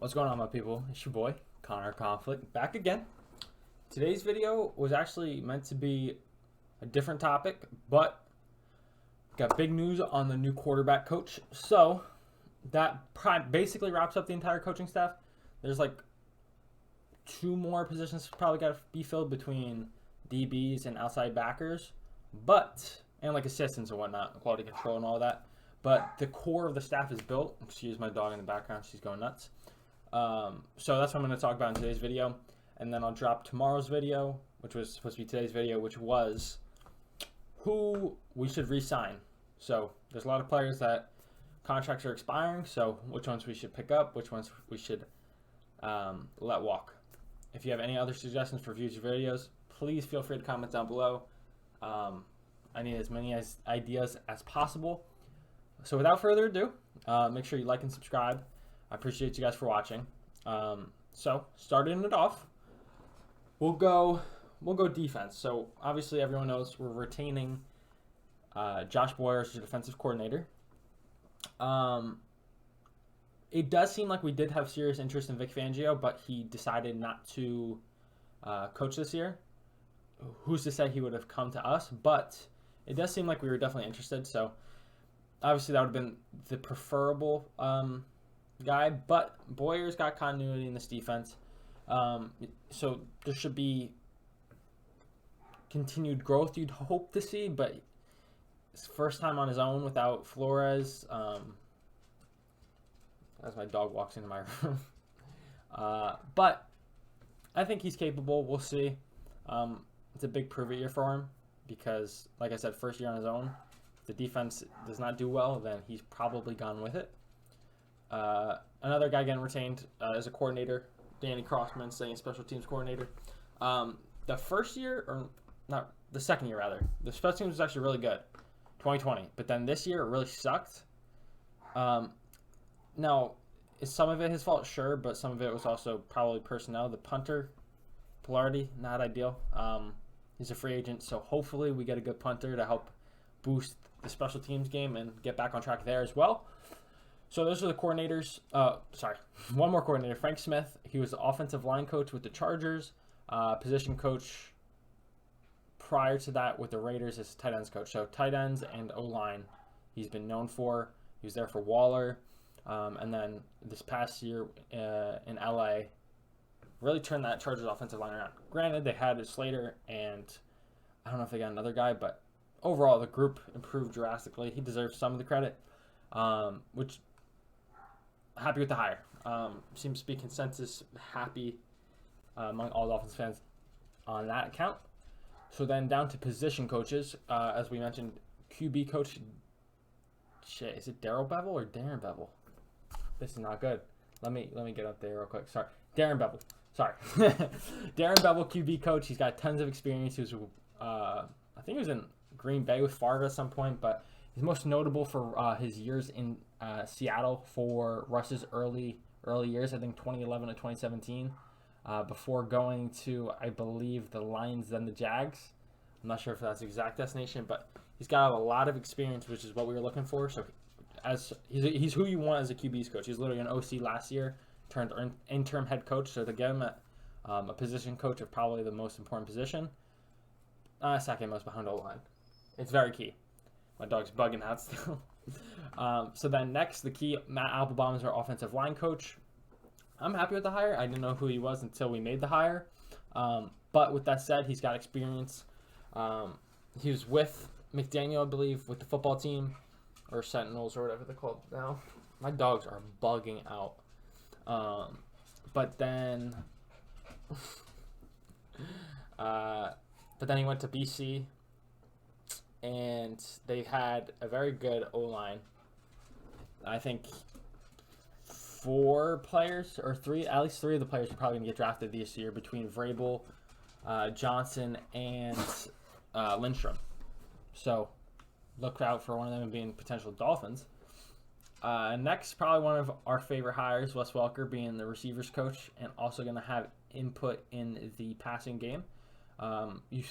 What's going on, my people? It's your boy, Connor Conflict, back again. Today's video was actually meant to be a different topic, but got big news on the new quarterback coach. So that basically wraps up the entire coaching staff. There's like two more positions probably got to be filled between DBs and outside backers, and like assistants and whatnot, quality control and all that. But the core of the staff is built. Excuse my dog in the background; she's going nuts. So that's what I'm going to talk about in today's video, and then I'll drop tomorrow's video, which was supposed to be today's video, which was who we should re-sign. So there's a lot of players that contracts are expiring, so which ones we should pick up, which ones we should let walk. If you have any other suggestions for future videos, please feel free to comment down below. I need as many ideas as possible. So without further ado, make sure you like and subscribe. I appreciate you guys for watching. So starting it off, we'll go defense. So obviously everyone knows we're retaining Josh Boyer as your defensive coordinator. It does seem like we did have serious interest in Vic Fangio, but he decided not to coach this year. Who's to say he would have come to us? But it does seem like we were definitely interested. So obviously that would have been the preferable guy. But Boyer's got continuity in this defense. So there should be continued growth you'd hope to see. But it's first time on his own without Flores. As my dog walks into my room. But I think he's capable. We'll see. It's a big prove it year for him because, like I said, first year on his own. If the defense does not do well, then he's probably gone with it. Another guy getting retained as a coordinator, Danny Crossman, staying special teams coordinator. The first year, or not, the second year rather, the special teams was actually really good, 2020. But then this year it really sucked. Now, is some of it his fault? Sure, but some of it was also probably personnel. The punter, Pilardi, not ideal. He's a free agent, so hopefully we get a good punter to help boost the special teams game and get back on track there as well. So those are the coordinators. One more coordinator, Frank Smith. He was the offensive line coach with the Chargers, position coach prior to that with the Raiders as tight ends coach. So tight ends and O-line he's been known for. He was there for Waller. And then this past year in LA, really turned that Chargers offensive line around. Granted, they had Slater, and I don't know if they got another guy, but overall the group improved drastically. He deserves some of the credit, which happy with the hire. Seems to be consensus happy among all Dolphins fans on that account. So then down to position coaches, as we mentioned, QB coach. Shit, is it Daryl Bevel or Darren Bevel? This is not good. Let me get up there real quick. Sorry. Darren Bevel. Sorry. Darren Bevel, QB coach. He's got tons of experience. He was, I think he was in Green Bay with Favre at some point, but he's most notable for his years in Seattle for Russ's early years, I think 2011 to 2017, before going to, I believe, the Lions, then the Jags. I'm not sure if that's the exact destination, but he's got a lot of experience, which is what we were looking for. So as he's who you want as a QB's coach. He's literally an OC last year, turned interim head coach. So to get him a position coach of probably the most important position, second most behind O-line. It's very key. My dog's bugging out still. So then next, the key, Matt Applebaum is our offensive line coach. I'm happy with the hire. I didn't know who he was until we made the hire. But with that said, he's got experience. He was with McDaniel, I believe, with the football team, or Sentinels, or whatever they're called now. My dogs are bugging out. But then he went to BC, and they had a very good O-line. I think four players, or three, at least three of the players are probably going to get drafted this year between Vrabel, Johnson, and Lindstrom. So look out for one of them being potential Dolphins. Next, probably one of our favorite hires, Wes Welker, being the receivers coach and also going to have input in the passing game.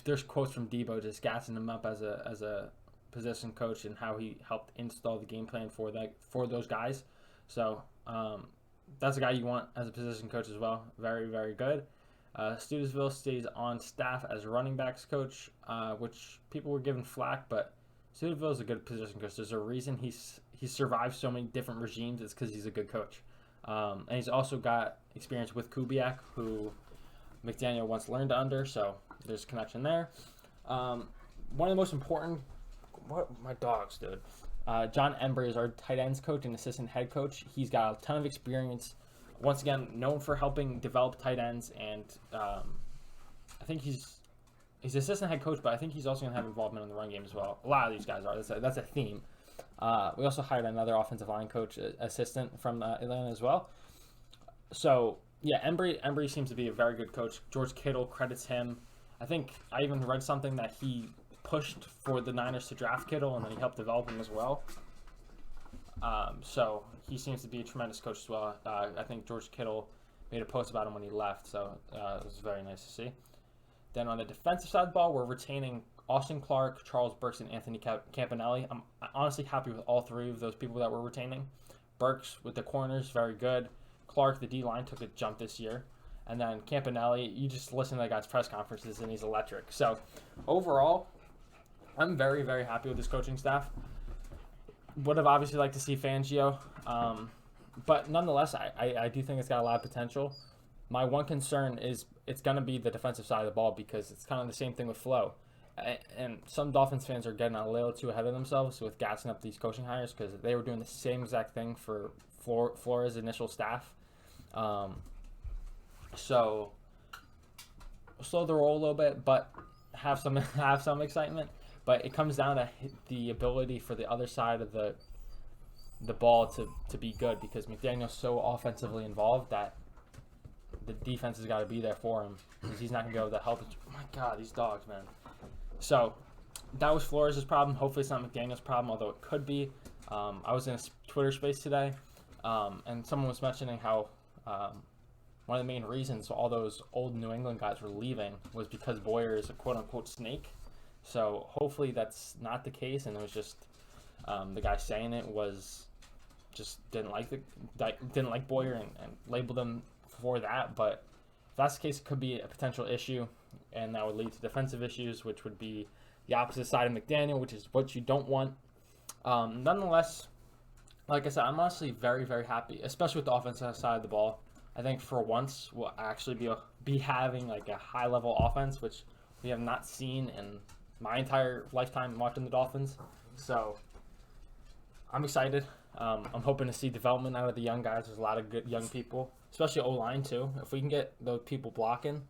There's quotes from Debo just gassing him up as a position coach and how he helped install the game plan for those guys. So that's a guy you want as a position coach as well. Very, very good. Studesville stays on staff as running backs coach, which people were giving flack, but Studesville is a good position coach. There's a reason he's survived so many different regimes. It's because he's a good coach. And he's also got experience with Kubiak, who McDaniel once learned under, so there's a connection there. One of the most important, what my dogs, dude. John Embry is our tight ends coach and assistant head coach. He's got a ton of experience. Once again, known for helping develop tight ends, and I think he's assistant head coach, but I think he's also going to have involvement in the run game as well. A lot of these guys are. That's a theme. We also hired another offensive line coach assistant from Atlanta as well. So, yeah, Embry seems to be a very good coach. George Kittle credits him. I think I even read something that he pushed for the Niners to draft Kittle, and then he helped develop him as well. So he seems to be a tremendous coach as well. I think George Kittle made a post about him when he left, so it was very nice to see. Then on the defensive side of the ball, we're retaining Austin Clark, Charles Burks, and Anthony Campanelli. I'm honestly happy with all three of those people that we're retaining. Burks with the corners, very good. Clark, the D-line, took a jump this year. And then Campanelli, you just listen to that guy's press conferences, and he's electric. So overall, I'm very, very happy with this coaching staff. Would have obviously liked to see Fangio, but nonetheless, I do think it's got a lot of potential. My one concern is it's going to be the defensive side of the ball, because it's kind of the same thing with Flo. And some Dolphins fans are getting a little too ahead of themselves with gassing up these coaching hires, because they were doing the same exact thing for Flores' initial staff. So slow the roll a little bit, but have some excitement. But it comes down to the ability for the other side of the ball to be good, because McDaniel's so offensively involved that the defense has got to be there for him, because he's not going to be able to help it. Oh my God, these dogs, man. So that was Flores' problem. Hopefully it's not McDaniel's problem, although it could be. I was in a Twitter space today, and someone was mentioning how one of the main reasons all those old New England guys were leaving was because Boyer is a quote-unquote snake. So hopefully that's not the case, and it was just the guy saying it was just didn't like Boyer and labeled him for that. But if that's the case, it could be a potential issue, and that would lead to defensive issues, which would be the opposite side of McDaniel, which is what you don't want. Nonetheless, like I said, I'm honestly very, very happy, especially with the offensive side of the ball. I think for once we'll actually be having like a high-level offense, which we have not seen in my entire lifetime watching the Dolphins. So I'm excited. I'm hoping to see development out of the young guys. There's a lot of good young people, especially O-line too. If we can get those people blocking,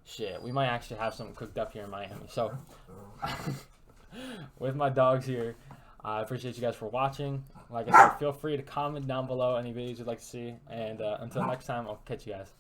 shit, we might actually have something cooked up here in Miami. So with my dogs here, I appreciate you guys for watching. Like I said, feel free to comment down below any videos you'd like to see. And until next time, I'll catch you guys.